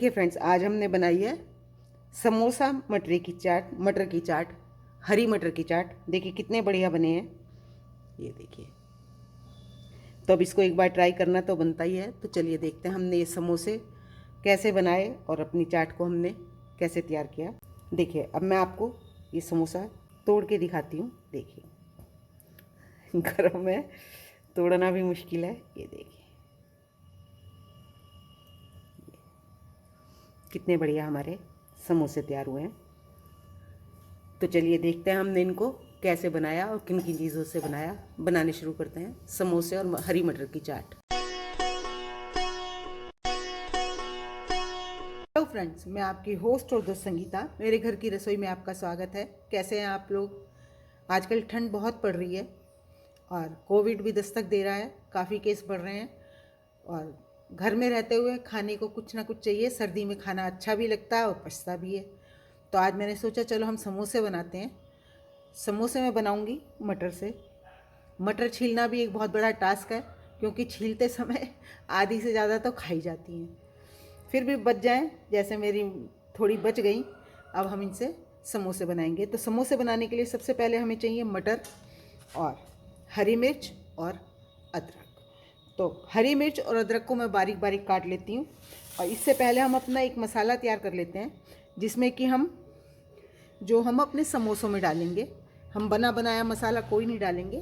देखिए फ्रेंड्स, आज हमने बनाई है समोसा मटर की चाट, हरी मटर की चाट। देखिए कितने बढ़िया बने हैं, ये देखिए। तो अब इसको एक बार ट्राई करना तो बनता ही है। तो चलिए देखते हैं हमने ये समोसे कैसे बनाए और अपनी चाट को हमने कैसे तैयार किया। देखिए अब मैं आपको ये समोसा तोड़ के दिखाती हूँ। देखिए गरम है, तोड़ना भी मुश्किल है। ये देखिए कितने बढ़िया हमारे समोसे तैयार हुए हैं। तो चलिए देखते हैं हमने इनको कैसे बनाया और किन किन चीज़ों से बनाया। बनाने शुरू करते हैं समोसे और हरी मटर की चाट। हेलो फ्रेंड्स, मैं आपकी होस्ट और दोस्त संगीता। मेरे घर की रसोई में आपका स्वागत है। कैसे हैं आप लोग? आजकल ठंड बहुत पड़ रही है और कोविड भी दस्तक दे रहा है, काफ़ी केस बढ़ रहे हैं और घर में रहते हुए खाने को कुछ ना कुछ चाहिए। सर्दी में खाना अच्छा भी लगता है और पचता भी है। तो आज मैंने सोचा चलो हम समोसे बनाते हैं। समोसे मैं बनाऊंगी मटर से। मटर छीलना भी एक बहुत बड़ा टास्क है, क्योंकि छीलते समय आधी से ज़्यादा तो खाई जाती हैं। फिर भी बच जाएं, जैसे मेरी थोड़ी बच गई। अब हम इनसे समोसे बनाएंगे। तो समोसे बनाने के लिए सबसे पहले हमें चाहिए मटर और हरी मिर्च और अदरक। तो हरी मिर्च और अदरक को मैं बारीक बारीक काट लेती हूँ। और इससे पहले हम अपना एक मसाला तैयार कर लेते हैं, जिसमें कि हम अपने समोसों में डालेंगे। हम बना बनाया मसाला कोई नहीं डालेंगे,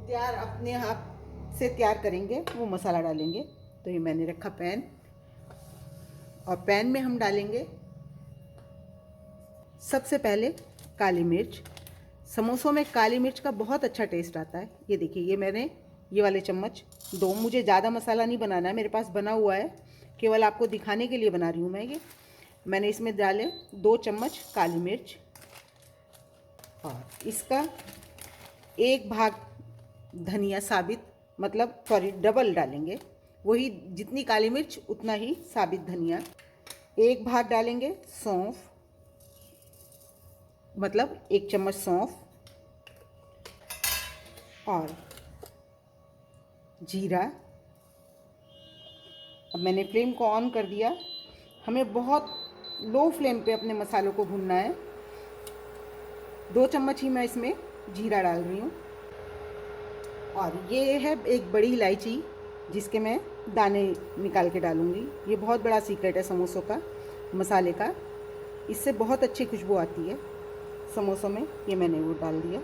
तैयार अपने हाथ से तैयार करेंगे, वो मसाला डालेंगे। तो ये मैंने रखा पैन, और पैन में हम डालेंगे सबसे पहले काली मिर्च। समोसों में काली मिर्च का बहुत अच्छा टेस्ट आता है। ये देखिए, ये मैंने ये वाले चम्मच दो, मुझे ज़्यादा मसाला नहीं बनाना है, मेरे पास बना हुआ है, केवल आपको दिखाने के लिए बना रही हूँ मैं। ये मैंने इसमें डाले 2 चम्मच काली मिर्च, और इसका 1 भाग धनिया साबित, मतलब सॉरी डबल डालेंगे, वही जितनी काली मिर्च उतना ही साबित धनिया। 1 भाग डालेंगे सौंफ, मतलब 1 चम्मच सौंफ, और जीरा। अब मैंने फ्लेम को ऑन कर दिया। हमें बहुत लो फ्लेम पे अपने मसालों को भूनना है। 2 चम्मच ही मैं इसमें जीरा डाल रही हूँ। और ये है एक बड़ी इलायची, जिसके मैं दाने निकाल के डालूँगी। ये बहुत बड़ा सीक्रेट है समोसों का, मसाले का। इससे बहुत अच्छी खुशबू आती है समोसों में। ये मैंने वो डाल दिया।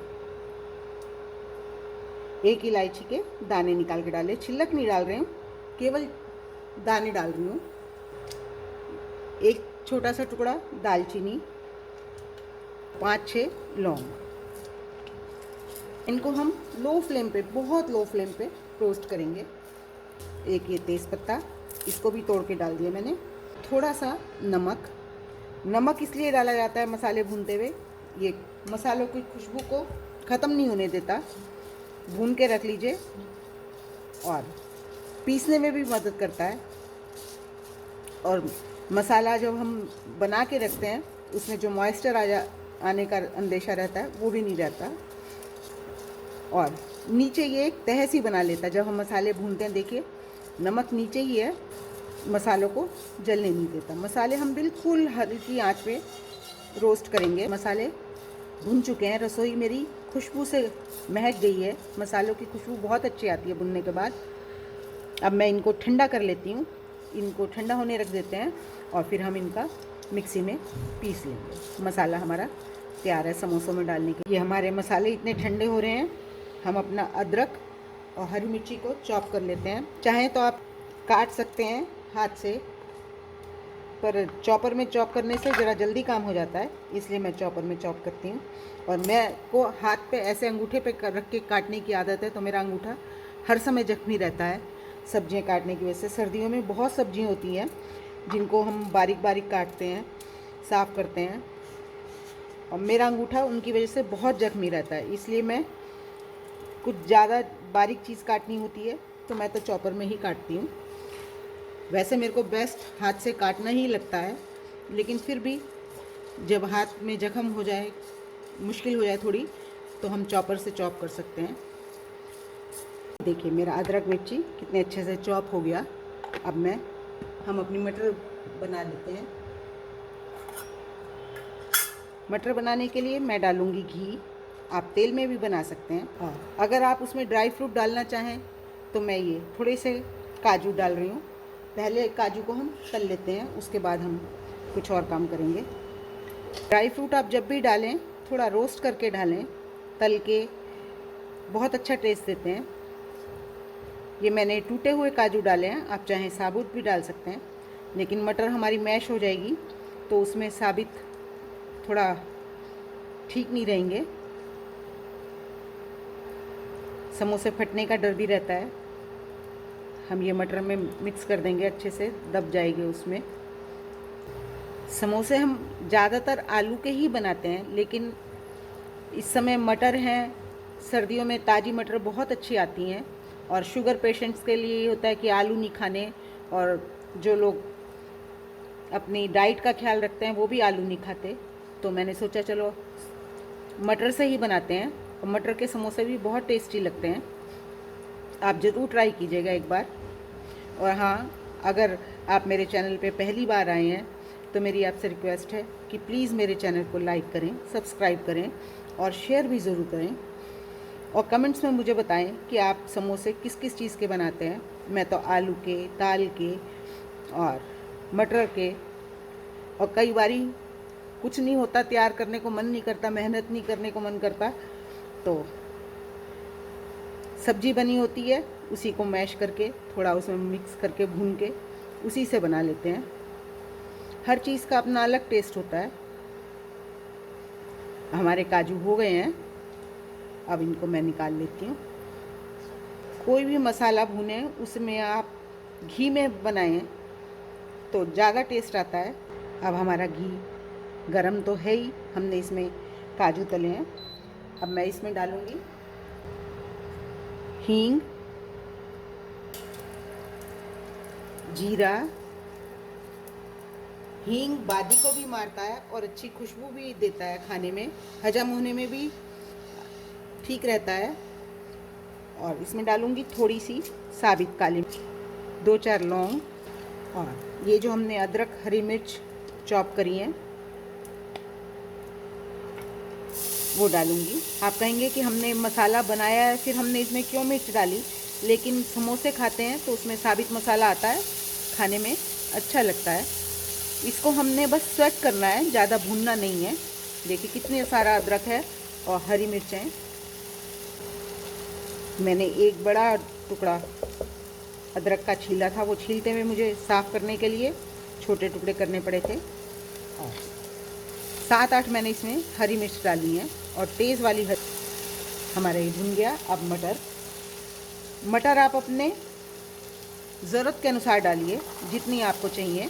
1 इलायची के दाने निकाल के डाले, छिलक नहीं डाल रहे हूँ, केवल दाने डाल रही हूँ। 1 छोटा सा टुकड़ा दालचीनी, 5-6 लौंग। इनको हम लो फ्लेम पे, बहुत लो फ्लेम पे रोस्ट करेंगे। एक ये तेज़पत्ता, इसको भी तोड़ के डाल दिया मैंने। थोड़ा सा नमक। नमक इसलिए डाला जाता है मसाले भूनते हुए, ये मसालों की खुशबू को ख़त्म नहीं होने देता। भून के रख लीजिए, और पीसने में भी मदद करता है। और मसाला जब हम बना के रखते हैं, उसमें जो मॉइस्चर आने का अंदेशा रहता है, वो भी नहीं रहता। और नीचे ये एक तह सी बना लेता है जब हम मसाले भूनते हैं। देखिए नमक नीचे ही है, मसालों को जलने नहीं देता। मसाले हम बिल्कुल हल्की आंच पे रोस्ट करेंगे। मसाले भुन चुके हैं, रसोई मेरी खुशबू से महक गई है। मसालों की खुशबू बहुत अच्छी आती है भुनने के बाद। अब मैं इनको ठंडा कर लेती हूँ। इनको ठंडा होने रख देते हैं, और फिर हम इनका मिक्सी में पीस लेंगे। मसाला हमारा तैयार है समोसों में डालने के। ये हमारे मसाले इतने ठंडे हो रहे हैं, हम अपना अदरक और हरी मिर्ची को चॉप कर लेते हैं। चाहें तो आप काट सकते हैं हाथ से, पर चॉपर में चॉप करने से ज़रा जल्दी काम हो जाता है, इसलिए मैं चॉपर में चॉप करती हूँ। और मैं को हाथ पे ऐसे अंगूठे पे रख के काटने की आदत है, तो मेरा अंगूठा हर समय जख्मी रहता है सब्जियाँ काटने की वजह से। सर्दियों में बहुत सब्जियाँ होती हैं जिनको हम बारीक बारीक काटते हैं, साफ़ करते हैं, और मेरा अंगूठा उनकी वजह से बहुत जख्मी रहता है। इसलिए मैं कुछ ज़्यादा बारीक चीज़ काटनी होती है तो मैं तो चॉपर में ही काटती हूँ। वैसे मेरे को बेस्ट हाथ से काटना ही लगता है, लेकिन फिर भी जब हाथ में जख्म हो जाए, मुश्किल हो जाए थोड़ी, तो हम चॉपर से चॉप कर सकते हैं। देखिए मेरा अदरक मिर्ची कितने अच्छे से चॉप हो गया। अब हम अपनी मटर बना लेते हैं। मटर बनाने के लिए मैं डालूँगी घी। आप तेल में भी बना सकते हैं। और अगर आप उसमें ड्राई फ्रूट डालना चाहें तो मैं ये थोड़े से काजू डाल रही हूँ। पहले काजू को हम तल लेते हैं, उसके बाद हम कुछ और काम करेंगे। ड्राई फ्रूट आप जब भी डालें थोड़ा रोस्ट करके डालें, तल के बहुत अच्छा टेस्ट देते हैं। ये मैंने टूटे हुए काजू डाले हैं, आप चाहें साबुत भी डाल सकते हैं, लेकिन मटर हमारी मैश हो जाएगी तो उसमें साबित थोड़ा ठीक नहीं रहेंगे। समोसे फटने का डर भी रहता है। हम ये मटर में मिक्स कर देंगे, अच्छे से दब जाएंगे उसमें। समोसे हम ज़्यादातर आलू के ही बनाते हैं, लेकिन इस समय मटर हैं, सर्दियों में ताज़ी मटर बहुत अच्छी आती हैं। और शुगर पेशेंट्स के लिए ये होता है कि आलू नहीं खाने, और जो लोग अपनी डाइट का ख्याल रखते हैं वो भी आलू नहीं खाते। तो मैंने सोचा चलो मटर से ही बनाते हैं, और मटर के समोसे भी बहुत टेस्टी लगते हैं। आप ज़रूर ट्राई कीजिएगा एक बार। और हाँ, अगर आप मेरे चैनल पे पहली बार आए हैं तो मेरी आपसे रिक्वेस्ट है कि प्लीज़ मेरे चैनल को लाइक करें, सब्सक्राइब करें और शेयर भी ज़रूर करें। और कमेंट्स में मुझे बताएं कि आप समोसे किस किस चीज़ के बनाते हैं। मैं तो आलू के, दाल के और मटर के, और कई बारी कुछ नहीं होता, तैयार करने को मन नहीं करता, मेहनत नहीं करने को मन करता, तो सब्जी बनी होती है, उसी को मैश करके थोड़ा उसमें मिक्स करके भून के उसी से बना लेते हैं। हर चीज़ का अपना अलग टेस्ट होता है। हमारे काजू हो गए हैं, अब इनको मैं निकाल लेती हूँ। कोई भी मसाला भुने उसमें आप घी में बनाएं तो ज़्यादा टेस्ट आता है। अब हमारा घी गरम तो है ही, हमने इसमें काजू तले हैं। अब मैं इसमें डालूँगी हींग, जीरा। हींग बादी को भी मारता है और अच्छी खुशबू भी देता है, खाने में हजम होने में भी ठीक रहता है। और इसमें डालूंगी थोड़ी सी साबित काली मिर्च, 2-4 लौंग, और ये जो हमने अदरक हरी मिर्च चॉप करी है वो डालूंगी। आप कहेंगे कि हमने मसाला बनाया है फिर हमने इसमें क्यों मिर्च डाली, लेकिन समोसे खाते हैं तो उसमें साबित मसाला आता है, खाने में अच्छा लगता है। इसको हमने बस स्वेट करना है, ज़्यादा भूनना नहीं है। देखिए कितने सारा अदरक है और हरी मिर्चें। मैंने एक बड़ा टुकड़ा अदरक का छीला था, वो छीलते हुए मुझे साफ़ करने के लिए छोटे टुकड़े करने पड़े थे। और 7-8 मैंने इसमें हरी मिर्च डाली हैं, और तेज़ वाली हमारा ये भुन गया। अब मटर आप अपने ज़रूरत के अनुसार डालिए, जितनी आपको चाहिए।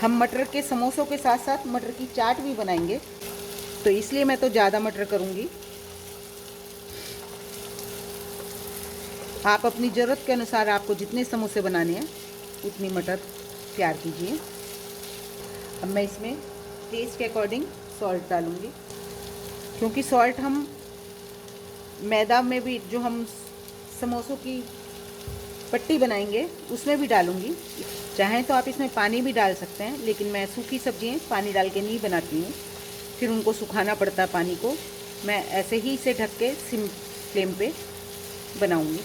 हम मटर के समोसों के साथ साथ मटर की चाट भी बनाएंगे, तो इसलिए मैं तो ज़्यादा मटर करूँगी। आप अपनी ज़रूरत के अनुसार आपको जितने समोसे बनाने हैं उतनी मटर तैयार कीजिए। अब मैं इसमें टेस्ट के अकॉर्डिंग सॉल्ट डालूँगी, क्योंकि सॉल्ट हम मैदा में भी, जो हम समोसों की पट्टी बनाएंगे उसमें भी डालूँगी। चाहें तो आप इसमें पानी भी डाल सकते हैं, लेकिन मैं सूखी सब्जियाँ पानी डाल के नहीं बनाती हूँ, फिर उनको सुखाना पड़ता है पानी को। मैं ऐसे ही इसे ढक के सिम फ्लेम पे बनाऊँगी।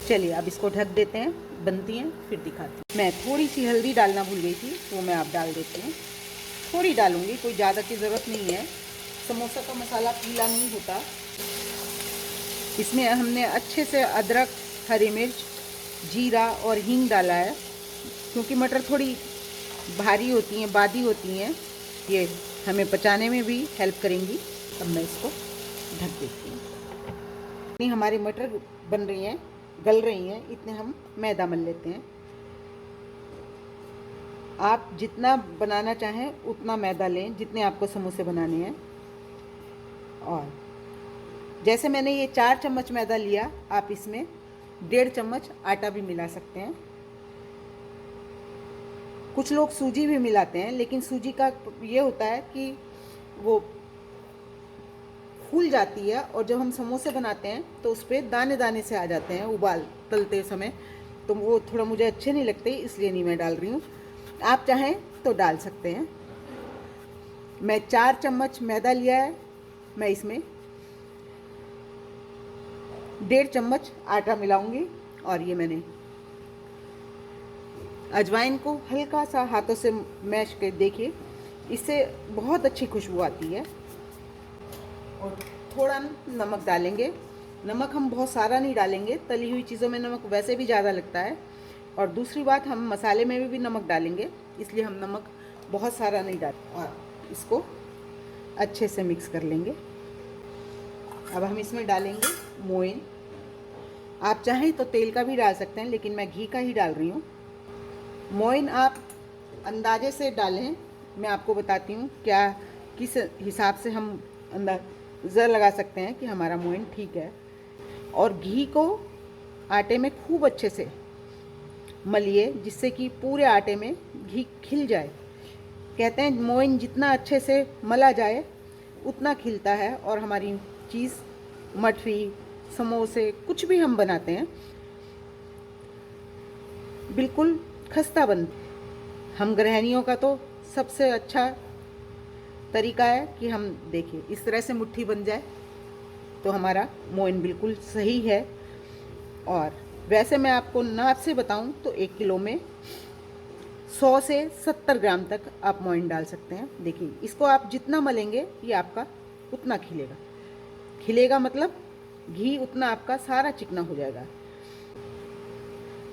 चलिए अब इसको ढक देते हैं, बनती हैं फिर दिखाती हूँ। मैं थोड़ी सी हल्दी डालना भूल गई थी, वो मैं आप डाल देती हूँ। थोड़ी डालूँगी, कोई ज़्यादा की ज़रूरत नहीं है। समोसा का मसाला पीला नहीं होता। इसमें हमने अच्छे से अदरक, हरी मिर्च, जीरा और हींग डाला है, क्योंकि मटर थोड़ी भारी होती हैं, बादी होती हैं, ये हमें पचाने में भी हेल्प करेंगी। अब मैं इसको ढक देती हूँ। इतनी हमारी मटर बन रही हैं, गल रही हैं, इतने हम मैदा मल लेते हैं। आप जितना बनाना चाहें उतना मैदा लें, जितने आपको समोसे बनाने हैं। और जैसे मैंने ये 4 चम्मच मैदा लिया, आप इसमें 1.5 चम्मच आटा भी मिला सकते हैं। कुछ लोग सूजी भी मिलाते हैं, लेकिन सूजी का ये होता है कि वो फूल जाती है, और जब हम समोसे बनाते हैं तो उस पर दाने दाने से आ जाते हैं उबाल तलते समय, तो वो थोड़ा मुझे अच्छे नहीं लगते, इसलिए नहीं मैं डाल रही हूँ। आप चाहें तो डाल सकते हैं। मैं 4 चम्मच मैदा लिया है, मैं इसमें 1.5 चम्मच आटा मिलाऊंगी। और ये मैंने अजवाइन को हल्का सा हाथों से मैश कर, देखिए इससे बहुत अच्छी खुशबू आती है। और थोड़ा नमक डालेंगे। नमक हम बहुत सारा नहीं डालेंगे, तली हुई चीज़ों में नमक वैसे भी ज़्यादा लगता है। और दूसरी बात, हम मसाले में भी नमक डालेंगे, इसलिए हम नमक बहुत सारा नहीं डाल। और इसको अच्छे से मिक्स कर लेंगे। अब हम इसमें डालेंगे मोइन। आप चाहें तो तेल का भी डाल सकते हैं, लेकिन मैं घी का ही डाल रही हूँ। मोइन आप अंदाजे से डालें। मैं आपको बताती हूँ क्या किस हिसाब से हम अंदाज़ा लगा सकते हैं कि हमारा मोइन ठीक है। और घी को आटे में खूब अच्छे से मलिए, जिससे कि पूरे आटे में घी खिल जाए। कहते हैं मोइन जितना अच्छे से मला जाए उतना खिलता है, और हमारी चीज़, मठरी, समोसे, कुछ भी हम बनाते हैं बिल्कुल खस्ता बन। हम गृहिणियों का तो सबसे अच्छा तरीका है कि हम देखिए इस तरह से मुट्ठी बन जाए तो हमारा मोइन बिल्कुल सही है। और वैसे मैं आपको नाप से बताऊं तो 1 किलो में 100 से 70 ग्राम तक आप मोइन डाल सकते हैं। देखिए इसको आप जितना मलेंगे ये आपका उतना खिलेगा। खिलेगा मतलब घी उतना आपका सारा चिकना हो जाएगा।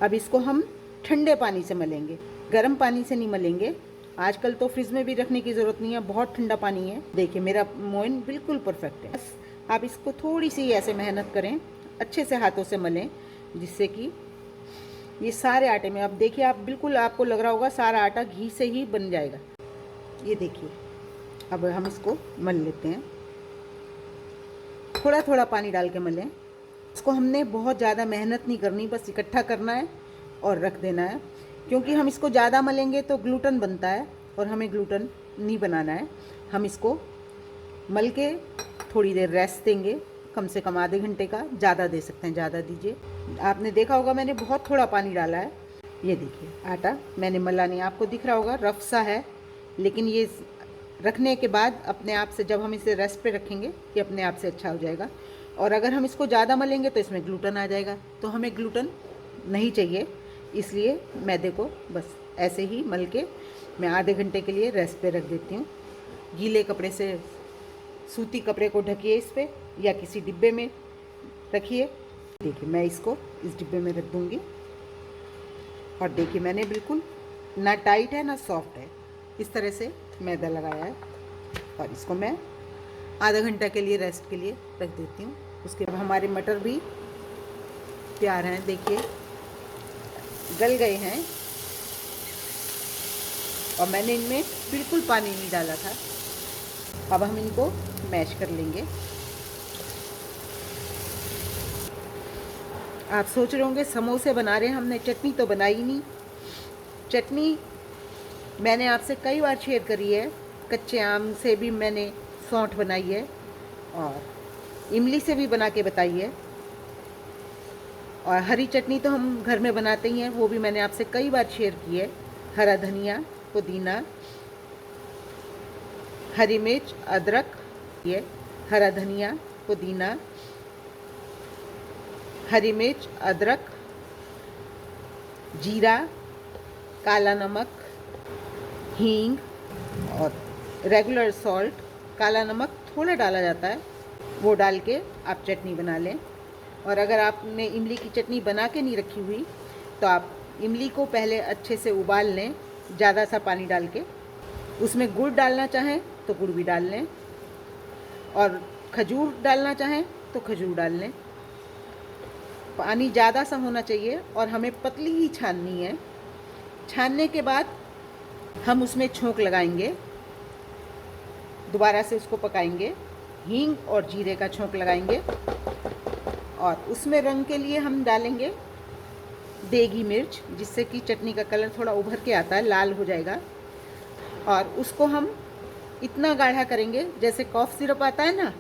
अब इसको हम ठंडे पानी से मलेंगे, गर्म पानी से नहीं मलेंगे। आजकल तो फ्रिज में भी रखने की ज़रूरत नहीं है, बहुत ठंडा पानी है। देखिए मेरा मोइन बिल्कुल परफेक्ट है। बस आप इसको थोड़ी सी ऐसे मेहनत करें, अच्छे से हाथों से मलें, जिससे कि ये सारे आटे में, अब देखिए आप बिल्कुल, आपको लग रहा होगा सारा आटा घी से ही बन जाएगा। ये देखिए अब हम इसको मल लेते हैं। थोड़ा थोड़ा पानी डाल के मलें। इसको हमने बहुत ज़्यादा मेहनत नहीं करनी, बस इकट्ठा करना है और रख देना है। क्योंकि हम इसको ज़्यादा मलेंगे तो ग्लूटन बनता है, और हमें ग्लूटन नहीं बनाना है। हम इसको मल के थोड़ी देर रेस्ट देंगे, कम से कम आधे घंटे का। ज़्यादा दे सकते हैं, ज़्यादा दीजिए। आपने देखा होगा मैंने बहुत थोड़ा पानी डाला है। ये देखिए आटा मैंने मला नहीं, आपको दिख रहा होगा रफ सा है, लेकिन ये रखने के बाद अपने आप से, जब हम इसे रेस्ट पे रखेंगे, ये अपने आप से अच्छा हो जाएगा। और अगर हम इसको ज़्यादा मलेंगे तो इसमें ग्लूटन आ जाएगा, तो हमें ग्लूटन नहीं चाहिए। इसलिए मैदे को बस ऐसे ही मल के मैं आधे घंटे के लिए रेस्ट पे रख देती हूँ। गीले कपड़े से, सूती कपड़े को ढकिए इस पर, या किसी डिब्बे में रखिए। देखिए मैं इसको इस डिब्बे में रख दूँगी। और देखिए मैंने बिल्कुल ना टाइट है ना सॉफ्ट है, इस तरह से मैदा लगाया है। और इसको मैं आधा घंटा के लिए रेस्ट के लिए रख देती हूँ। उसके बाद हमारे मटर भी तैयार हैं, देखिए गल गए हैं। और मैंने इनमें बिल्कुल पानी नहीं डाला था। अब हम इनको मैश कर लेंगे। आप सोच रहे होंगे समोसे बना रहे हैं, हमने चटनी तो बनाई नहीं। चटनी मैंने आपसे कई बार शेयर करी है। कच्चे आम से भी मैंने सौंठ बनाई है, और इमली से भी बना के बताई है। और हरी चटनी तो हम घर में बनाते ही हैं, वो भी मैंने आपसे कई बार शेयर की है। हरा धनिया, पुदीना, हरी मिर्च, अदरक, ये हरा धनिया, पुदीना, हरी मिर्च, अदरक, जीरा, काला नमक, हींग और रेगुलर सॉल्ट। काला नमक थोड़ा डाला जाता है, वो डाल के आप चटनी बना लें। और अगर आपने इमली की चटनी बना के नहीं रखी हुई तो आप इमली को पहले अच्छे से उबाल लें, ज़्यादा सा पानी डाल के। उसमें गुड़ डालना चाहें तो गुड़ भी डाल लें, और खजूर डालना चाहें तो खजूर डाल लें। पानी ज़्यादा सा होना चाहिए, और हमें पतली ही छाननी है। छानने के बाद हम उसमें छोंक लगाएंगे, दोबारा से उसको पकाएंगे। हींग और जीरे का छोंक लगाएंगे, और उसमें रंग के लिए हम डालेंगे देगी मिर्च, जिससे कि चटनी का कलर थोड़ा उभर के आता है, लाल हो जाएगा। और उसको हम इतना गाढ़ा करेंगे, जैसे कॉफ़ सिरप आता है ना,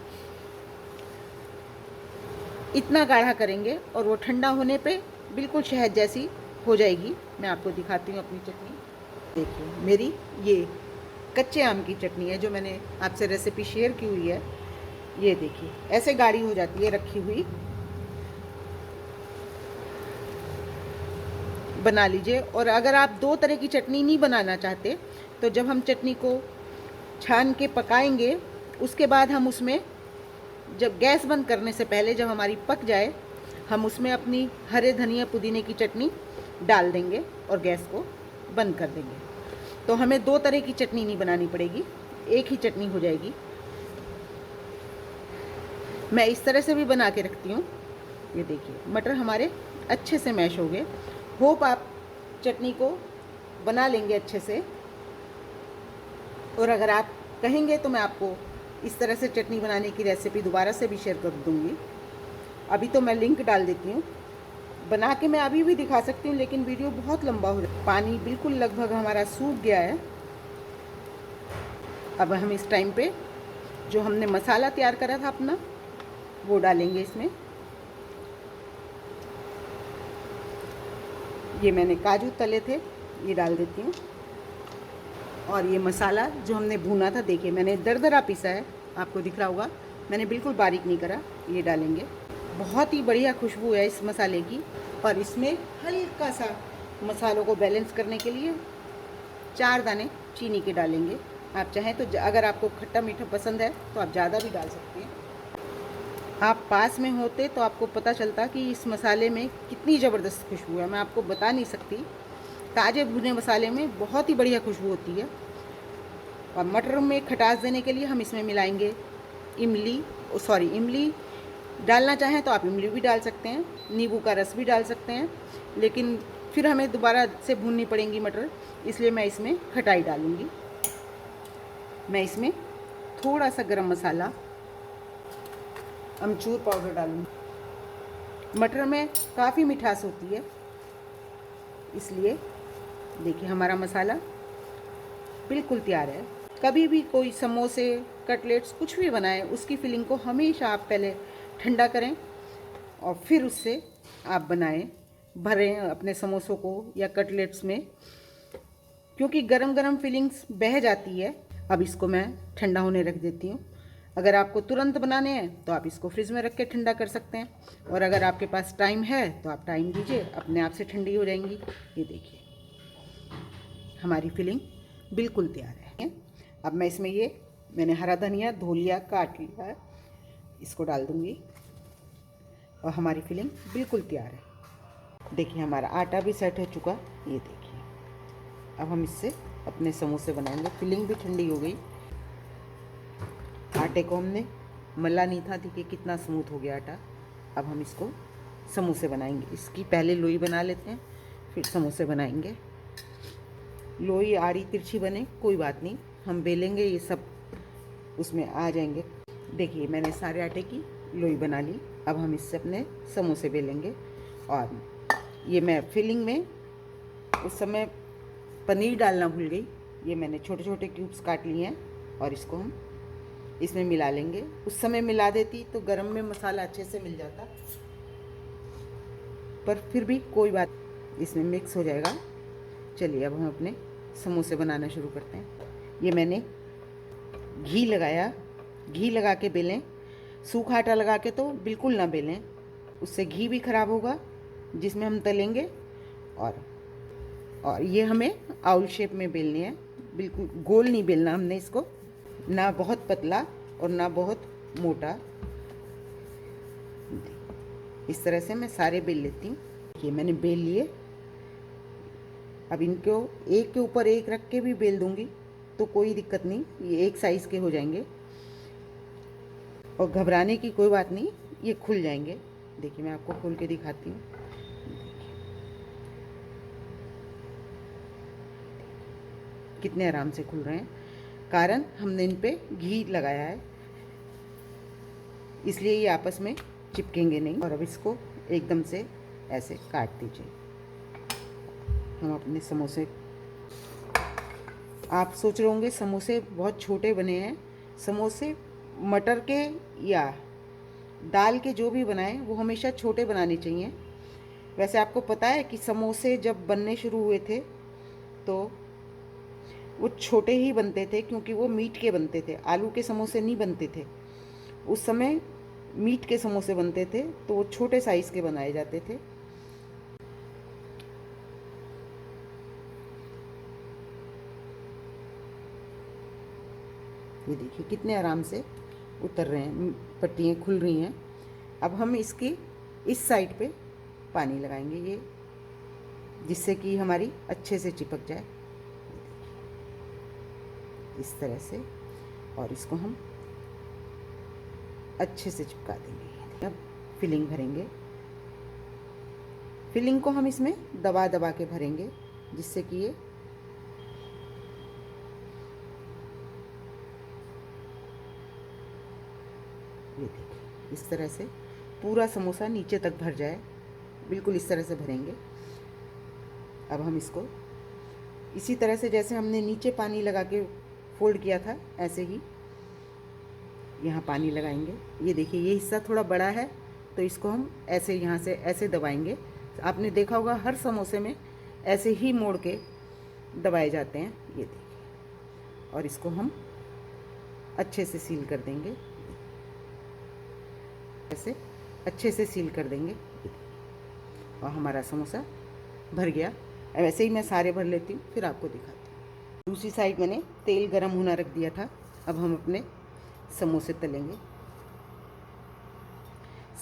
इतना गाढ़ा करेंगे। और वो ठंडा होने पे बिल्कुल शहद जैसी हो जाएगी। मैं आपको दिखाती हूँ अपनी चटनी। देखिए मेरी ये कच्चे आम की चटनी है जो मैंने आपसे रेसिपी शेयर की हुई है। ये देखिए ऐसे गाढ़ी हो जाती है रखी हुई। बना लीजिए। और अगर आप दो तरह की चटनी नहीं बनाना चाहते तो जब हम चटनी को छान के पकाएंगे उसके बाद हम उसमें, जब गैस बंद करने से पहले जब हमारी पक जाए, हम उसमें अपनी हरे धनिया पुदीने की चटनी डाल देंगे और गैस को बंद कर देंगे। तो हमें दो तरह की चटनी नहीं बनानी पड़ेगी, एक ही चटनी हो जाएगी। मैं इस तरह से भी बना के रखती हूँ। ये देखिए मटर हमारे अच्छे से मैश हो गए। होप आप चटनी को बना लेंगे अच्छे से। और अगर आप कहेंगे तो मैं आपको इस तरह से चटनी बनाने की रेसिपी दोबारा से भी शेयर कर दूँगी। अभी तो मैं लिंक डाल देती हूँ। बना के मैं अभी भी दिखा सकती हूँ लेकिन वीडियो बहुत लंबा हो जाए। पानी बिल्कुल लगभग हमारा सूख गया है। अब हम इस टाइम पे जो हमने मसाला तैयार करा था अपना वो डालेंगे इसमें। ये मैंने काजू तले थे, ये डाल देती हूँ। और ये मसाला जो हमने भूना था, देखिए मैंने दरदरा पीसा है, आपको दिख रहा होगा, मैंने बिल्कुल बारीक नहीं करा। ये डालेंगे। बहुत ही बढ़िया खुशबू है इस मसाले की। और इसमें हल्का सा मसालों को बैलेंस करने के लिए 4 दाने चीनी के डालेंगे। आप चाहें तो अगर आपको खट्टा मीठा पसंद है तो आप ज़्यादा भी डाल सकते हैं। आप पास में होते तो आपको पता चलता कि इस मसाले में कितनी ज़बरदस्त खुशबू है। मैं आपको बता नहीं सकती। ताज़े भुने मसाले में बहुत ही बढ़िया खुशबू होती है। और मटर में खटास देने के लिए हम इसमें मिलाएंगे इमली डालना चाहें तो आप इमली भी डाल सकते हैं, नींबू का रस भी डाल सकते हैं, लेकिन फिर हमें दोबारा से भूननी पड़ेंगी मटर, इसलिए मैं इसमें खटाई डालूँगी। मैं इसमें थोड़ा सा गरम मसाला, अमचूर पाउडर डालूँगी। मटर में काफ़ी मिठास होती है, इसलिए देखिए हमारा मसाला बिल्कुल तैयार है। कभी भी कोई समोसे, कटलेट्स कुछ भी बनाएं, उसकी फिलिंग को हमेशा आप पहले ठंडा करें और फिर उससे आप बनाएं, भरें अपने समोसों को या कटलेट्स में, क्योंकि गरम गरम फिलिंग्स बह जाती है। अब इसको मैं ठंडा होने रख देती हूँ। अगर आपको तुरंत बनाने हैं तो आप इसको फ्रिज में रख के ठंडा कर सकते हैं, और अगर आपके पास टाइम है तो आप टाइम दीजिए, अपने आप से ठंडी हो जाएंगी। ये देखिए हमारी फिलिंग बिल्कुल तैयार है। अब मैं इसमें मैंने हरा धनिया धो लिया, काट लिया है, इसको डाल दूँगी और हमारी फिलिंग बिल्कुल तैयार है। देखिए हमारा आटा भी सेट हो चुका। ये देखिए अब हम इससे अपने समोसे बनाएंगे। फिलिंग भी ठंडी हो गई। आटे को हमने मला नहीं था, देखिए कितना स्मूथ हो गया आटा। अब हम इसको समोसे बनाएंगे। इसकी पहले लोई बना लेते हैं, फिर समोसे बनाएंगे। लोई आड़ी तिरछी बने कोई बात नहीं, हम बेलेंगे, ये सब उसमें आ जाएंगे। देखिए मैंने सारे आटे की लोई बना ली। अब हम इससे अपने समोसे बेलेंगे। और ये मैं फिलिंग में उस समय पनीर डालना भूल गई। ये मैंने छोटे छोटे क्यूब्स काट लिए हैं और इसको हम इसमें मिला लेंगे। उस समय मिला देती तो गरम में मसाला अच्छे से मिल जाता, पर फिर भी कोई बात, इसमें मिक्स हो जाएगा। चलिए अब हम अपने समोसे बनाना शुरू करते हैं। ये मैंने घी लगाया, घी लगा के बेलें। सूखा आटा लगा के तो बिल्कुल ना बेलें, उससे घी भी ख़राब होगा जिसमें हम तलेंगे। और ये हमें आउल शेप में बेलनी है, बिल्कुल गोल नहीं बेलना हमने इसको, ना बहुत पतला और ना बहुत मोटा। इस तरह से मैं सारे बेल लेती हूँ। ये मैंने बेल लिए। अब इनको एक के ऊपर एक रख के भी बेल दूंगी तो कोई दिक्कत नहीं, ये एक साइज़ के हो जाएंगे और घबराने की कोई बात नहीं, ये खुल जाएंगे। देखिए मैं आपको खोल के दिखाती हूँ। कितने आराम से खुल रहे हैं, कारण हमने इन पे घी लगाया है, इसलिए ये आपस में चिपकेंगे नहीं। और अब इसको एकदम से ऐसे काट दीजिए। हम अपने समोसे, आप सोच रहे होंगे समोसे बहुत छोटे बने हैं। समोसे मटर के या दाल के जो भी बनाएं वो हमेशा छोटे बनाने चाहिए, वैसे आपको पता है कि समोसे जब बनने शुरू हुए थे तो वो छोटे ही बनते थे, क्योंकि वो मीट के बनते थे, आलू के समोसे नहीं बनते थे। उस समय मीट के समोसे बनते थे, तो वो छोटे साइज़ के बनाए जाते थे। ये देखिए कितने आराम से उतर रहे हैं, पट्टियाँ खुल रही हैं। अब हम इसकी इस साइड पे पानी लगाएंगे, ये जिससे कि हमारी अच्छे से चिपक जाए इस तरह से, और इसको हम अच्छे से चिपका देंगे। अब फिलिंग भरेंगे। फिलिंग को हम इसमें दबा दबा के भरेंगे, जिससे कि ये देखिए इस तरह से पूरा समोसा नीचे तक भर जाए, बिल्कुल इस तरह से भरेंगे। अब हम इसको इसी तरह से, जैसे हमने नीचे पानी लगा के फोल्ड किया था, ऐसे ही यहाँ पानी लगाएंगे। ये देखिए ये हिस्सा थोड़ा बड़ा है, तो इसको हम ऐसे यहाँ से ऐसे दबाएंगे। आपने देखा होगा हर समोसे में ऐसे ही मोड़ के दबाए जाते हैं। ये देखिए, और इसको हम अच्छे से सील कर देंगे, ऐसे अच्छे से सील कर देंगे, और हमारा समोसा भर गया। वैसे ही मैं सारे भर लेती हूँ, फिर आपको दिखाती हूँ। दूसरी साइड मैंने तेल गरम होना रख दिया था। अब हम अपने समोसे तलेंगे।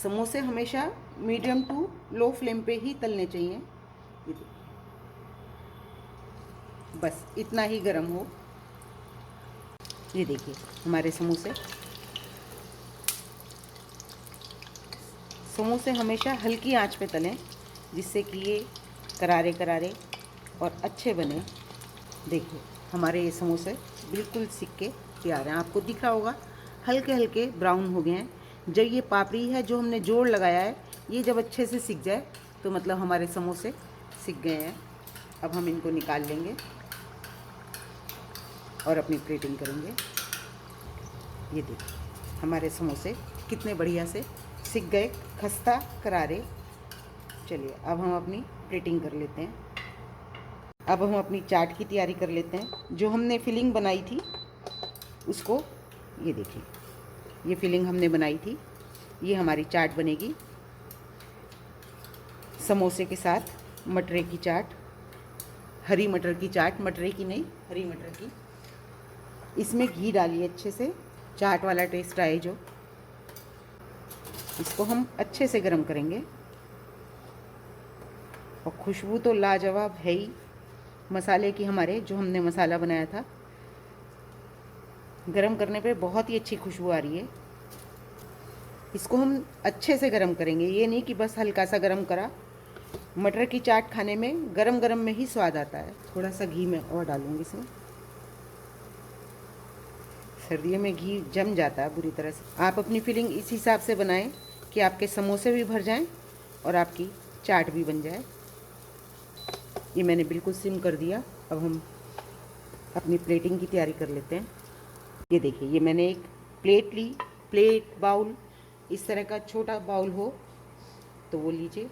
समोसे हमेशा मीडियम टू लो फ्लेम पे ही तलने चाहिए। बस इतना ही गरम हो। ये देखिए हमारे समोसे हमेशा हल्की आंच पे तलें, जिससे कि ये करारे करारे और अच्छे बने। देखिए हमारे ये समोसे बिल्कुल सिक के तैयार हैं। आपको दिख रहा होगा हल्के हल्के ब्राउन हो गए हैं। जब ये पापड़ी है जो हमने जोड़ लगाया है, ये जब अच्छे से सिक जाए तो मतलब हमारे समोसे सिक गए हैं। अब हम इनको निकाल लेंगे और अपनी प्लेटिंग करेंगे। ये देखिए हमारे समोसे कितने बढ़िया से सिक गए, खस्ता करारे। चलिए अब हम अपनी प्लेटिंग कर लेते हैं। अब हम अपनी चाट की तैयारी कर लेते हैं। जो हमने फिलिंग बनाई थी उसको, ये देखिए ये फिलिंग हमने बनाई थी, ये हमारी चाट बनेगी समोसे के साथ। मटरे की चाट, हरी मटर की चाट, मटरे की नहीं हरी मटर की। इसमें घी डालिए अच्छे से, चाट वाला टेस्ट आए जो। इसको हम अच्छे से गरम करेंगे, और खुशबू तो लाजवाब है ही मसाले की। हमारे जो हमने मसाला बनाया था, गरम करने पे बहुत ही अच्छी खुशबू आ रही है। इसको हम अच्छे से गरम करेंगे, ये नहीं कि बस हल्का सा गरम करा। मटर की चाट खाने में गरम गरम में ही स्वाद आता है। थोड़ा सा घी मैं और डालूंगी इसमें। सर्दियों में घी जम जाता है बुरी तरह से। आप अपनी फिलिंग इस हिसाब से बनाएं कि आपके समोसे भी भर जाएं और आपकी चाट भी बन जाए। ये मैंने बिल्कुल सिम कर दिया। अब हम अपनी प्लेटिंग की तैयारी कर लेते हैं। ये देखिए ये मैंने एक प्लेट ली, प्लेट बाउल, इस तरह का छोटा बाउल हो तो वो लीजिए,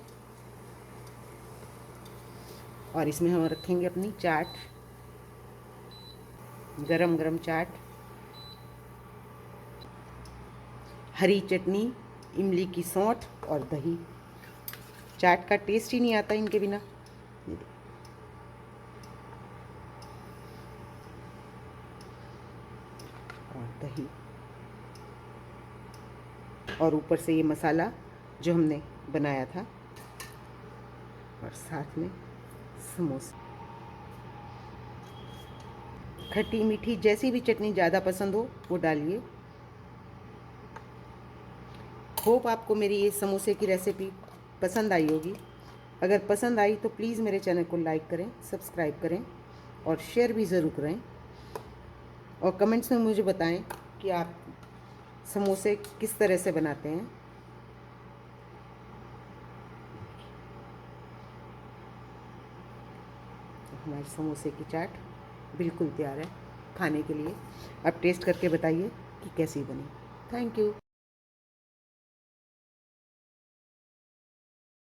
और इसमें हम रखेंगे अपनी चाट, गरम गरम चाट, हरी चटनी, इमली की सौंठ और दही। चाट का टेस्ट ही नहीं आता इनके बिना। और दही, और ऊपर से ये मसाला जो हमने बनाया था, और साथ में समोसा। खट्टी मीठी जैसी भी चटनी ज़्यादा पसंद हो वो डालिए। होप आपको मेरी ये समोसे की रेसिपी पसंद आई होगी। अगर पसंद आई तो प्लीज़ मेरे चैनल को लाइक करें, सब्सक्राइब करें और शेयर भी ज़रूर करें। और कमेंट्स में मुझे बताएं कि आप समोसे किस तरह से बनाते हैं। हमारे समोसे की चाट बिल्कुल तैयार है खाने के लिए। अब टेस्ट करके बताइए कि कैसी बनी। Thank you.